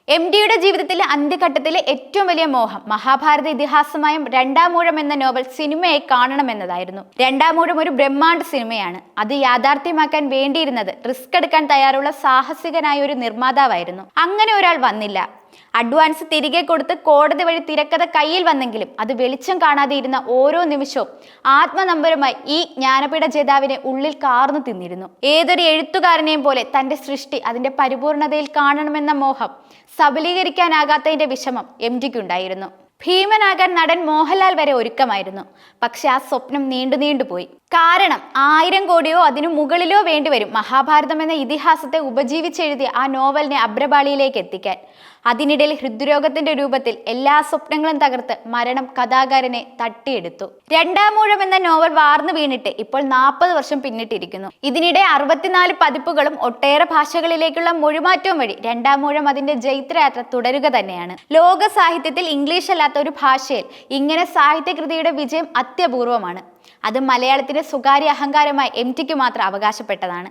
MD-യുടെ ജീവിതത്തിലെ അന്ത്യഘട്ടത്തിലെ ഏറ്റവും വലിയ മോഹം മഹാഭാരത ഇതിഹാസമായും രണ്ടാമൂഴം എന്ന നോവൽ സിനിമയായി കാണണമെന്നതായിരുന്നു. രണ്ടാമൂഴം ഒരു ബ്രഹ്മാണ്ഡ സിനിമയാണ്. അത് യാഥാർത്ഥ്യമാക്കാൻ വേണ്ടിയിരുന്നത് റിസ്ക് എടുക്കാൻ തയ്യാറുള്ള സാഹസികനായ ഒരു നിർമ്മാതാവായിരുന്നു. അങ്ങനെ ഒരാൾ വന്നില്ല. അഡ്വാൻസ് തിരികെ കൊടുത്ത് കോടതി വഴി തിരക്കഥ കയ്യിൽ വന്നെങ്കിലും അത് വെളിച്ചം കാണാതെ ഇരുന്ന ഓരോ നിമിഷവും ആത്മനമ്പരമായി ഈ ജ്ഞാനപീഠ ജേതാവിനെ ഉള്ളിൽ കാർന്നു തിന്നിരുന്നു. ഏതൊരു എഴുത്തുകാരനെയും പോലെ തന്റെ സൃഷ്ടി അതിന്റെ പരിപൂർണതയിൽ കാണണമെന്ന മോഹം സബലീകരിക്കാനാകാത്തതിന്റെ വിഷമം MD-ക്കുണ്ടായിരുന്നു. ഭീമനാകാൻ നടൻ മോഹൻലാൽ വരെ ഒരുക്കമായിരുന്നു. പക്ഷെ ആ സ്വപ്നം നീണ്ടുപോയി. കാരണം 1000 കോടിയോ അതിനു മുകളിലോ വേണ്ടിവരും മഹാഭാരതം എന്ന ഇതിഹാസത്തെ ഉപജീവിച്ചെഴുതിയ ആ നോവലിനെ അഭ്രപാളിയിലേക്ക് എത്തിക്കാൻ. അതിനിടയിൽ ഹൃദ്രോഗത്തിന്റെ രൂപത്തിൽ എല്ലാ സ്വപ്നങ്ങളും തകർത്ത് മരണം കഥാകാരനെ തട്ടിയെടുത്തു. രണ്ടാമൂഴം എന്ന നോവൽ വാർന്നു വീണിട്ട് ഇപ്പോൾ 40 വർഷം പിന്നിട്ടിരിക്കുന്നു. ഇതിനിടെ 64 പതിപ്പുകളും ഒട്ടേറെ ഭാഷകളിലേക്കുള്ള മൊഴിമാറ്റവും വഴി രണ്ടാമൂഴം അതിന്റെ ജൈത്രയാത്ര തുടരുക തന്നെയാണ്. ലോക സാഹിത്യത്തിൽ ഇംഗ്ലീഷ് അല്ലാത്ത ഒരു ഭാഷയിൽ ഇങ്ങനെ സാഹിത്യകൃതിയുടെ വിജയം അത്യപൂർവമാണ്. അത് മലയാളത്തിന്റെ സ്വകാര്യ അഹങ്കാരമായി MD-ക്ക് മാത്രം അവകാശപ്പെട്ടതാണ്.